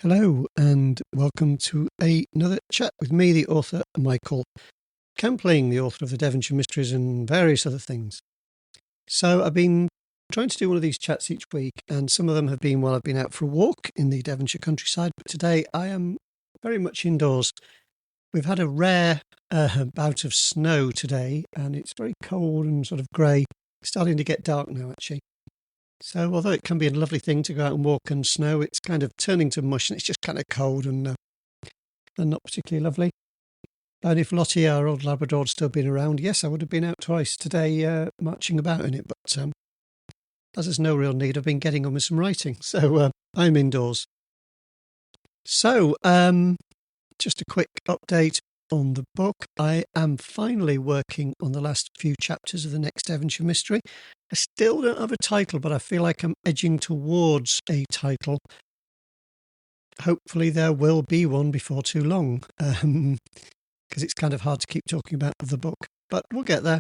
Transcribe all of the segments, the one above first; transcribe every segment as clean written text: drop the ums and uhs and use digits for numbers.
Hello and welcome to another chat with me, the author Michael Campling, the author of the Devonshire Mysteries and various other things. So I've been trying to do one of these chats each week, and some of them have been while I've been out for a walk in the Devonshire countryside, but today I am very much indoors. We've had a rare bout of snow today, and it's very cold and sort of grey. It's starting to get dark now, actually. So although it can be a lovely thing to go out and walk in snow, it's kind of turning to mush and it's just kind of cold and not particularly lovely. And if Lottie, our old Labrador, had still been around, yes, I would have been out twice today marching about in it. But as there's no real need, I've been getting on with some writing. So I'm indoors. So just a quick update on the book. I am finally working on the last few chapters of the next Devonshire mystery. I still don't have a title, but I feel like I'm edging towards a title. Hopefully there will be one before too long, because it's kind of hard to keep talking about the book, but we'll get there.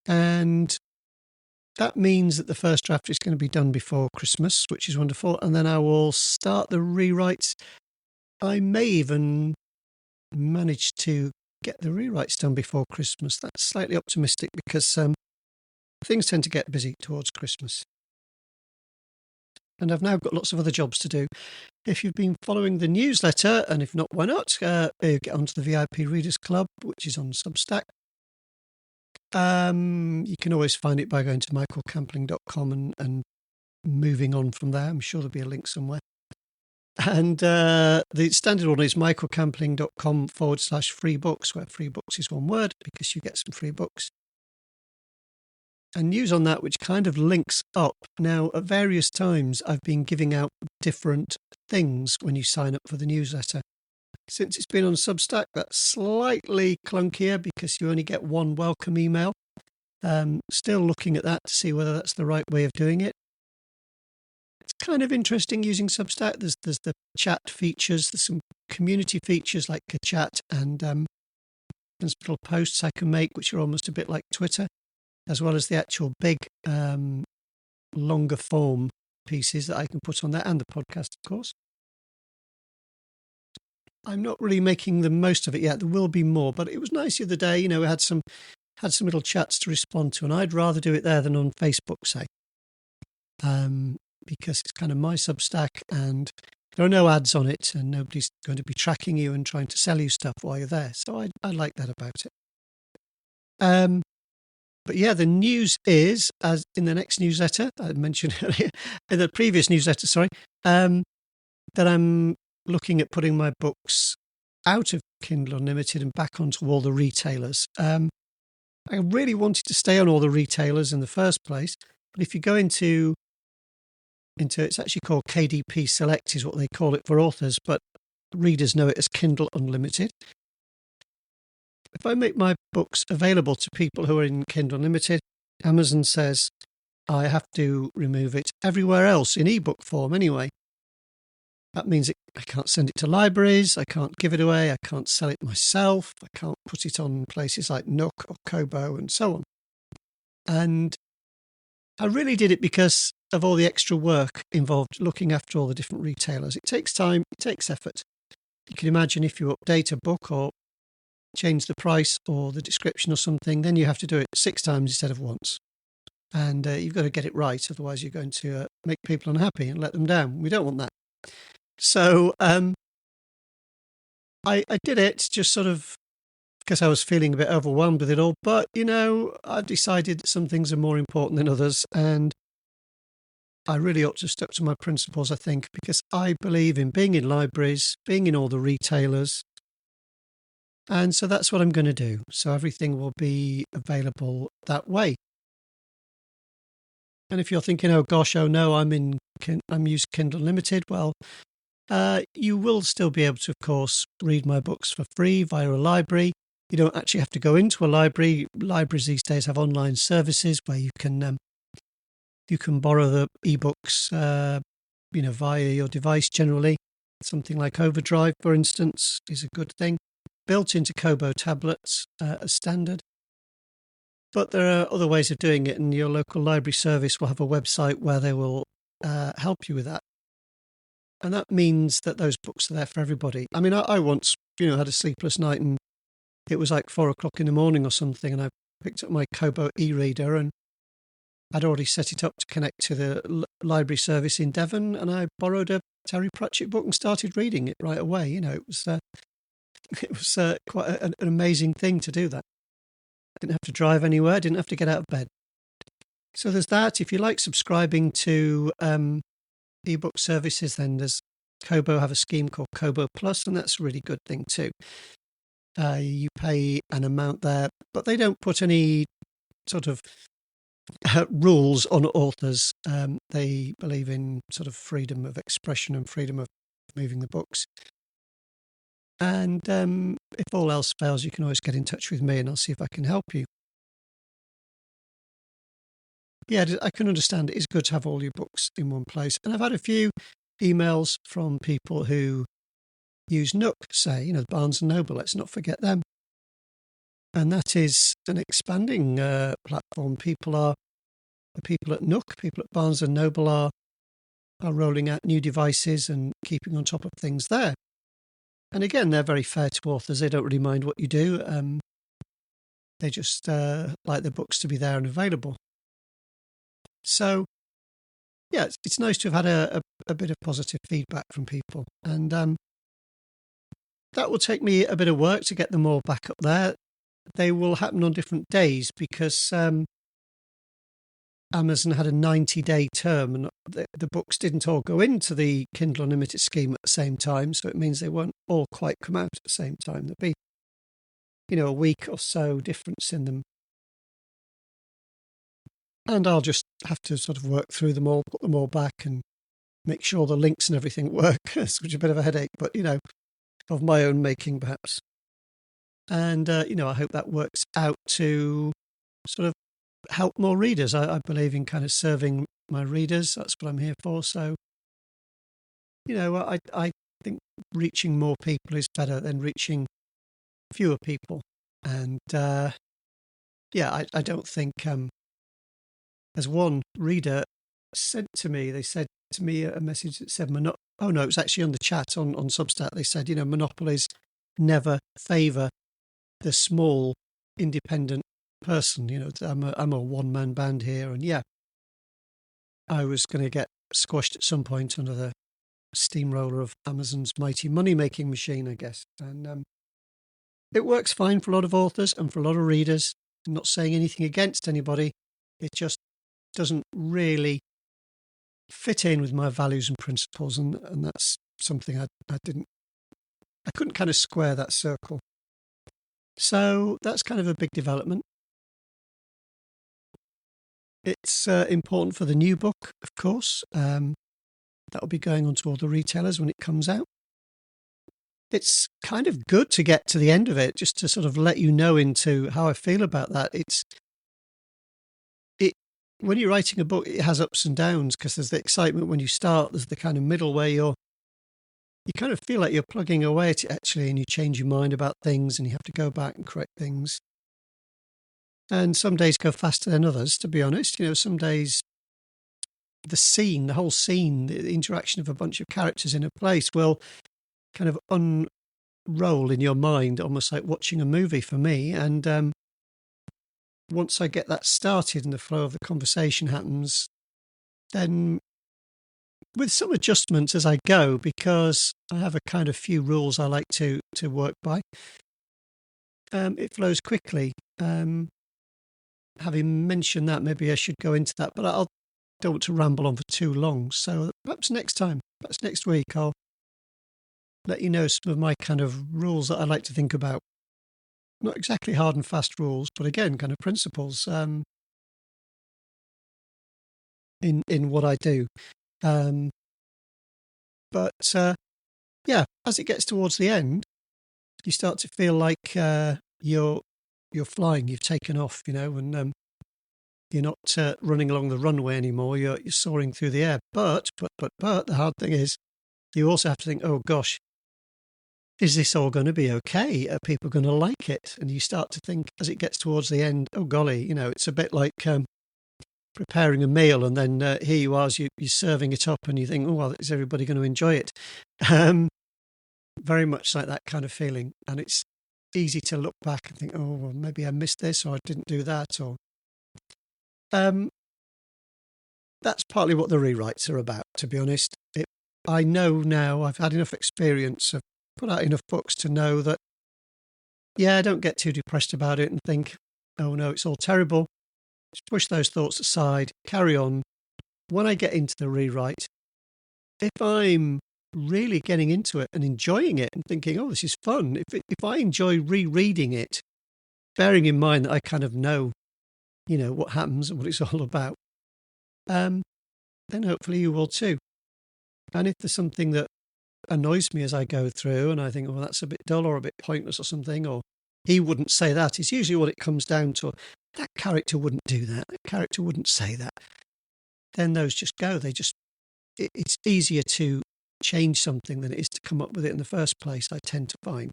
And that means that the first draft is going to be done before Christmas, which is wonderful. And then I will start the rewrites. I may even manage to get the rewrites done before Christmas. That's slightly optimistic because things tend to get busy towards Christmas. And I've now got lots of other jobs to do. If you've been following the newsletter, and if not, why not, get onto the VIP Readers Club, which is on Substack. You can always find it by going to michaelcampling.com and moving on from there. I'm sure there'll be a link somewhere. And the standard one is michaelcampling.com/free books, where free books is one word because you get some free books. And news on that, which kind of links up. Now, at various times, I've been giving out different things when you sign up for the newsletter. Since it's been on Substack, that's slightly clunkier because you only get one welcome email. Still looking at that to see whether that's the right way of doing it. It's kind of interesting using Substack. There's the chat features, there's some community features like a chat, and there's little posts I can make, which are almost a bit like Twitter, as well as the actual big, longer form pieces that I can put on there, and the podcast, of course. I'm not really making the most of it yet. There will be more, but it was nice the other day. We had some little chats to respond to, and I'd rather do it there than on Facebook, say, because it's kind of my Substack, and there are no ads on it, and nobody's going to be tracking you and trying to sell you stuff while you're there. So I like that about it. But yeah, the news is, as in the next newsletter, I mentioned earlier, in the previous newsletter, that I'm looking at putting my books out of Kindle Unlimited and back onto all the retailers. I really wanted to stay on all the retailers in the first place, but if you go into it's actually called KDP Select is what they call it for authors, but readers know it as Kindle Unlimited. If I make my books available to people who are in Kindle Unlimited, Amazon says I have to remove it everywhere else in ebook form anyway. That means I can't send it to libraries, I can't give it away, I can't sell it myself, I can't put it on places like Nook or Kobo and so on. And I really did it because of all the extra work involved looking after all the different retailers. It takes time, it takes effort. You can imagine if you update a book or change the price or the description or something, then you have to do it 6 times instead of once. And you've got to get it right, otherwise you're going to make people unhappy and let them down. We don't want that. So I did it just sort of because I was feeling a bit overwhelmed with it all. But, I've decided some things are more important than others, and I really ought to have stuck to my principles, I think, because I believe in being in libraries, being in all the retailers. And so that's what I'm going to do. So everything will be available that way. And if you're thinking, oh gosh, oh no, I'm using Kindle Unlimited, well, you will still be able to, of course, read my books for free via a library. You don't actually have to go into a library. Libraries these days have online services where you can borrow the ebooks, via your device. Generally, something like Overdrive, for instance, is a good thing. Built into Kobo tablets as standard. But there are other ways of doing it, and your local library service will have a website where they will help you with that. And that means that those books are there for everybody. I mean, I once, had a sleepless night, and it was like 4 o'clock in the morning or something, and I picked up my Kobo e-reader, and I'd already set it up to connect to the library service in Devon, and I borrowed a Terry Pratchett book and started reading it right away. It was quite an amazing thing to do that. Didn't have to drive anywhere, didn't have to get out of bed. So there's that. If you like subscribing to ebook services, then there's Kobo have a scheme called Kobo Plus, and that's a really good thing too. You pay an amount there, but they don't put any sort of rules on authors. They believe in sort of freedom of expression and freedom of moving the books. And if all else fails, you can always get in touch with me and I'll see if I can help you. Yeah, I can understand it is good to have all your books in one place. And I've had a few emails from people who use Nook, say, Barnes & Noble, let's not forget them. And that is an expanding platform. The people at Nook, people at Barnes & Noble are rolling out new devices and keeping on top of things there. And again, they're very fair to authors. They don't really mind what you do. They just like their books to be there and available. So, yeah, it's nice to have had a bit of positive feedback from people. And that will take me a bit of work to get them all back up there. They will happen on different days because Amazon had a 90-day term and the books didn't all go into the Kindle Unlimited scheme at the same time. So it means they won't all quite come out at the same time. There'll be, a week or so difference in them. And I'll just have to sort of work through them all, put them all back and make sure the links and everything work. It's a bit of a headache, but, of my own making perhaps. And, I hope that works out to sort of help more readers. I believe in kind of serving my readers. That's what I'm here for. So, I think reaching more people is better than reaching fewer people. And, I don't think, as one reader said to me, they said to me a message that said, it was actually on the chat on Substack. They said, monopolies never favour the small independent person. I'm a one-man band here, and I was going to get squashed at some point under the steamroller of Amazon's mighty money-making machine, I guess. And it works fine for a lot of authors and for a lot of readers. I'm not saying anything against anybody. It just doesn't really fit in with my values and principles, and that's something I couldn't kind of square that circle. So that's kind of a big development. It's important for the new book, of course. That'll be going on to all the retailers when it comes out. It's kind of good to get to the end of it, just to sort of let you know into how I feel about that. When you're writing a book, it has ups and downs because there's the excitement when you start. There's the kind of middle where you kind of feel like you're plugging away at it actually, and you change your mind about things and you have to go back and correct things. And some days go faster than others, to be honest. Some days the whole scene, the interaction of a bunch of characters in a place will kind of unroll in your mind, almost like watching a movie for me. And once I get that started and the flow of the conversation happens, then with some adjustments as I go, because I have a kind of few rules I like to work by, it flows quickly. Having mentioned that, maybe I should go into that, but I don't want to ramble on for too long. So perhaps next week, I'll let you know some of my kind of rules that I like to think about. Not exactly hard and fast rules, but again, kind of principles in what I do. But as it gets towards the end, you start to feel like you're flying. You've taken off, and you're not running along the runway anymore. You're soaring through the air. But the hard thing is, you also have to think, oh gosh, is this all going to be okay? Are people going to like it? And you start to think as it gets towards the end, oh golly, it's a bit like preparing a meal, and then here you are, you're serving it up, and you think, oh, well, is everybody going to enjoy it? Very much like that kind of feeling. And it's easy to look back and think, oh, well, maybe I missed this, or I didn't do that, or that's partly what the rewrites are about, to be honest. I know now, I've had enough experience, I've put out enough books to know that, yeah, don't get too depressed about it and think, oh no, it's all terrible. Just push those thoughts aside, carry on. When I get into the rewrite, if I'm really getting into it and enjoying it and thinking, oh, this is fun, if I enjoy rereading it, bearing in mind that I kind of know, what happens and what it's all about, then hopefully you will too. And if there's something that annoys me as I go through and I think, well, that's a bit dull or a bit pointless or something, or he wouldn't say that, it's usually what it comes down to. That character wouldn't do that. That character wouldn't say that. Then those just go. It's easier to change something than it is to come up with it in the first place, I tend to find.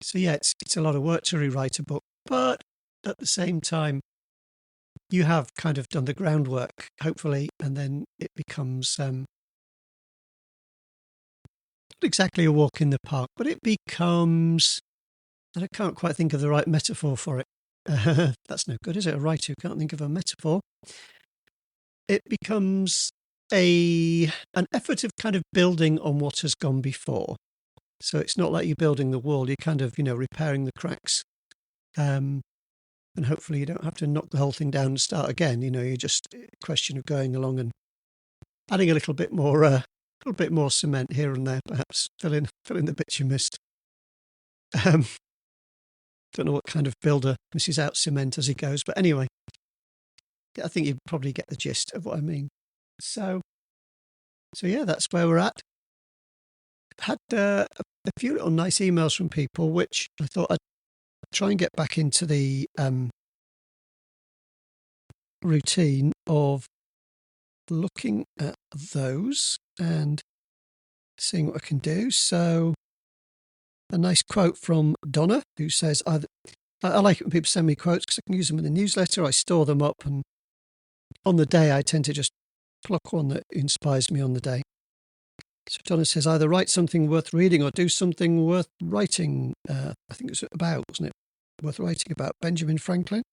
So yeah, it's a lot of work to rewrite a book, but at the same time, you have kind of done the groundwork, hopefully, and then it becomes not exactly a walk in the park, but it becomes, and I can't quite think of the right metaphor for it. That's no good, is it? A writer who can't think of a metaphor. It becomes an effort of kind of building on what has gone before. So it's not like you're building the wall, you're kind of, repairing the cracks. And hopefully you don't have to knock the whole thing down and start again. You're just a question of going along and adding a little bit more cement here and there, perhaps fill in the bits you missed. Don't know what kind of builder misses out cement as he goes, but anyway, I think you probably get the gist of what I mean. So yeah, that's where we're at. I've had a few little nice emails from people, which I thought I'd try and get back into the routine of looking at those and seeing what I can do. So a nice quote from Donna, who says, I like it when people send me quotes because I can use them in the newsletter. I store them up, and on the day I tend to just pluck one that inspires me on the day. So Donna says, either write something worth reading or do something worth writing. I think it was about, wasn't it? Worth writing about Benjamin Franklin.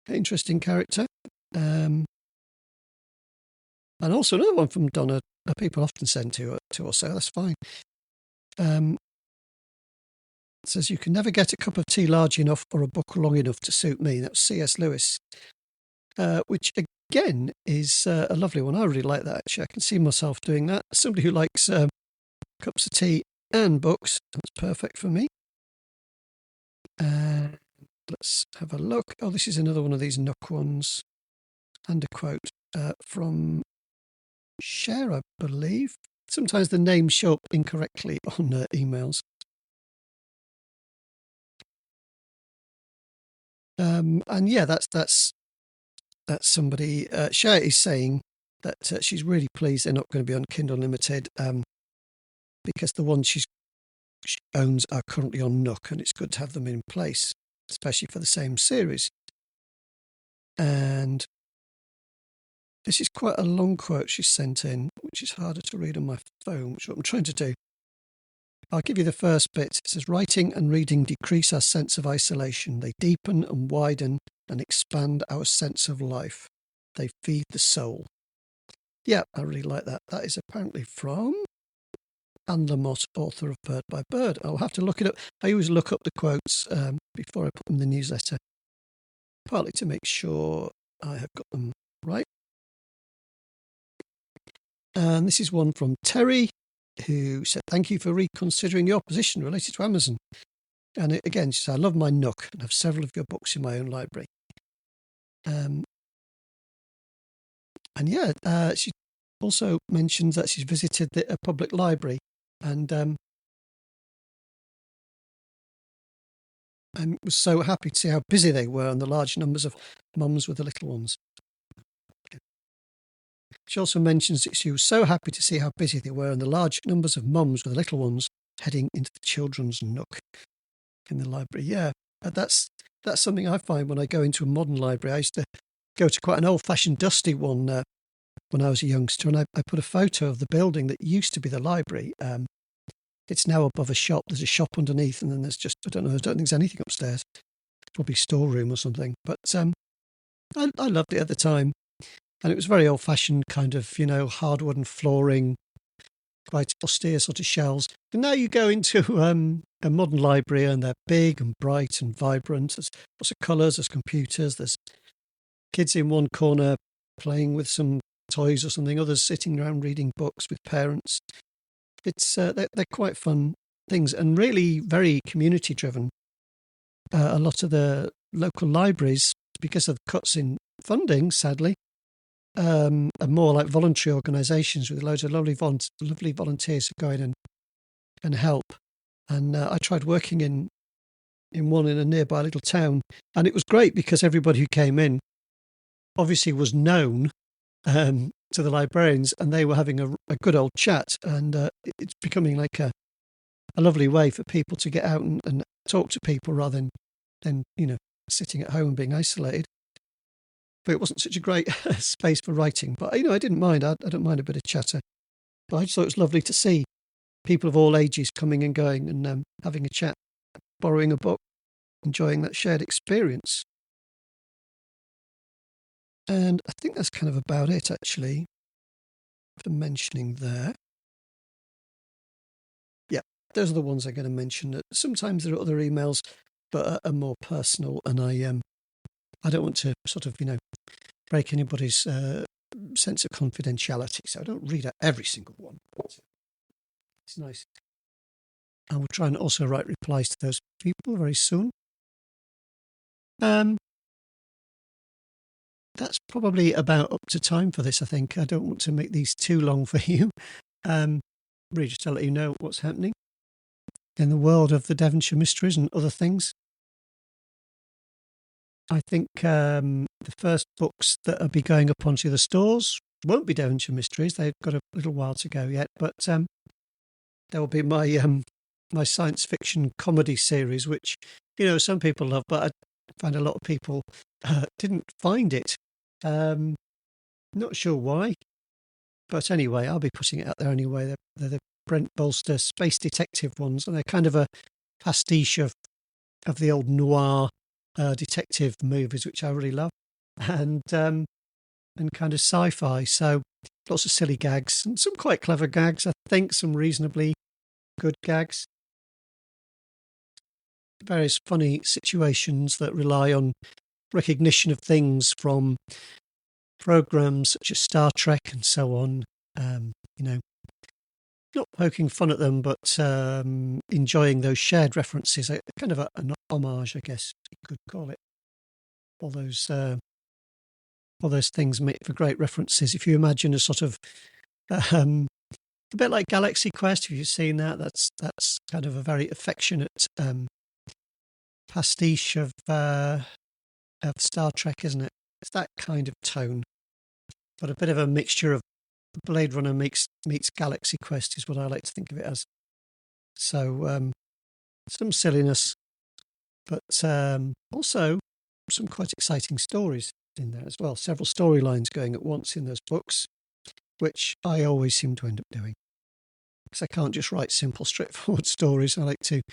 Interesting character. And also another one from Donna that people often send to or so. That's fine. It says, you can never get a cup of tea large enough or a book long enough to suit me. That's C.S. Lewis, which again is a lovely one. I really like that, actually. I can see myself doing that. Somebody who likes cups of tea and books, that's perfect for me. Let's have a look. Oh, this is another one of these Nook ones. And a quote from Cher, I believe. Sometimes the names show up incorrectly on emails. And yeah, that's somebody. Cher is saying that she's really pleased they're not going to be on Kindle Unlimited because the ones she owns are currently on Nook, and it's good to have them in place, especially for the same series. And this is quite a long quote she sent in, which is harder to read on my phone, which is what I'm trying to do. I'll give you the first bit. It says, writing and reading decrease our sense of isolation. They deepen and widen and expand our sense of life. They feed the soul. Yeah, I really like that. That is apparently from Anne Lamott, author of Bird by Bird. I'll have to look it up. I always look up the quotes before I put them in the newsletter, partly to make sure I have got them right. And this is one from Terry, who said, thank you for reconsidering your position related to Amazon. And again, she said, I love my Nook and have several of your books in my own library. And yeah, she also mentions that she's visited a public library and was so happy to see how busy they were and the large numbers of mums with the little ones. She also mentions that she was so happy to see how busy they were and the large numbers of mums with the little ones heading into the children's Nook in the library. Yeah, that's something I find when I go into a modern library. I used to go to quite an old-fashioned dusty one when I was a youngster, and I put a photo of the building that used to be the library. It's now above a shop. There's a shop underneath, and then there's just, I don't think there's anything upstairs. Probably storeroom or something. But I loved it at the time. And it was very old-fashioned, kind of, hard wooden flooring, quite austere sort of shelves. And now you go into a modern library, and they're big and bright and vibrant. There's lots of colours, there's computers, there's kids in one corner playing with some toys or something, others sitting around reading books with parents. It's they're quite fun things, and really very community driven. A lot of the local libraries, because of cuts in funding, sadly, are more like voluntary organisations with loads of lovely volunteers who go in and help. And I tried working in one in a nearby little town, and it was great because everybody who came in obviously was known to the librarians, and they were having a good old chat, and it's becoming like a lovely way for people to get out and talk to people rather than sitting at home and being isolated. But it wasn't such a great space for writing. But I didn't mind. I don't mind a bit of chatter. But I just thought it was lovely to see people of all ages coming and going and having a chat, borrowing a book, enjoying that shared experience. And I think that's kind of about it, actually, for mentioning there. Yeah, those are the ones I'm going to mention. Sometimes there are other emails, but are more personal, and I don't want to sort of, break anybody's sense of confidentiality, so I don't read out every single one. It's nice. I will try and also write replies to those people very soon. That's probably about up to time for this, I think. I don't want to make these too long for you. Really just to let you know what's happening in the world of the Devonshire Mysteries and other things. I think the first books that will be going up onto the stores won't be Devonshire Mysteries. They've got a little while to go yet, but there will be my science fiction comedy series, which some people love, but I find a lot of people didn't find it. Not sure why, but anyway, I'll be putting it out there anyway. They're the Brent Bolster space detective ones, and they're kind of a pastiche of the old noir detective movies, which I really love, and kind of sci-fi. So lots of silly gags and some quite clever gags. I think some reasonably good gags. Various funny situations that rely on recognition of things from programs such as Star Trek and so on. Not poking fun at them, but enjoying those shared references. Kind of an homage, I guess you could call it. All those things make for great references. If you imagine a sort of a bit like Galaxy Quest, if you've seen that, that's kind of a very affectionate pastiche of Star Trek, isn't it? It's that kind of tone, but a bit of a mixture of Blade Runner meets Galaxy Quest is what I like to think of it as. So some silliness, but also some quite exciting stories in there as well. Several storylines going at once in those books, which I always seem to end up doing, because I can't just write simple, straightforward stories. I like to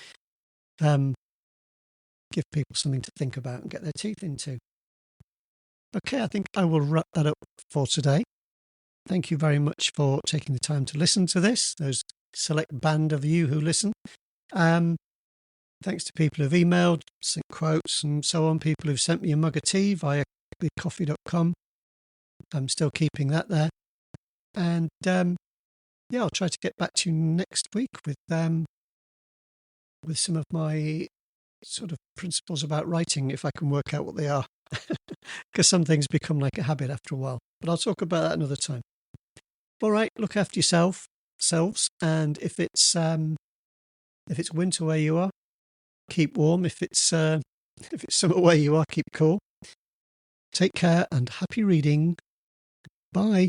give people something to think about and get their teeth into. Okay, I think I will wrap that up for today. Thank you very much for taking the time to listen to this, those select band of you who listen. Thanks to people who've emailed, sent quotes and so on, people who've sent me a mug of tea via coffee.com. I'm still keeping that there. And I'll try to get back to you next week with some of my sort of principles about writing, if I can work out what they are, because some things become like a habit after a while. But I'll talk about that another time. All right, look after yourselves, and if it's winter where you are, keep warm. If it's summer where you are, keep cool. Take care and happy reading. Bye.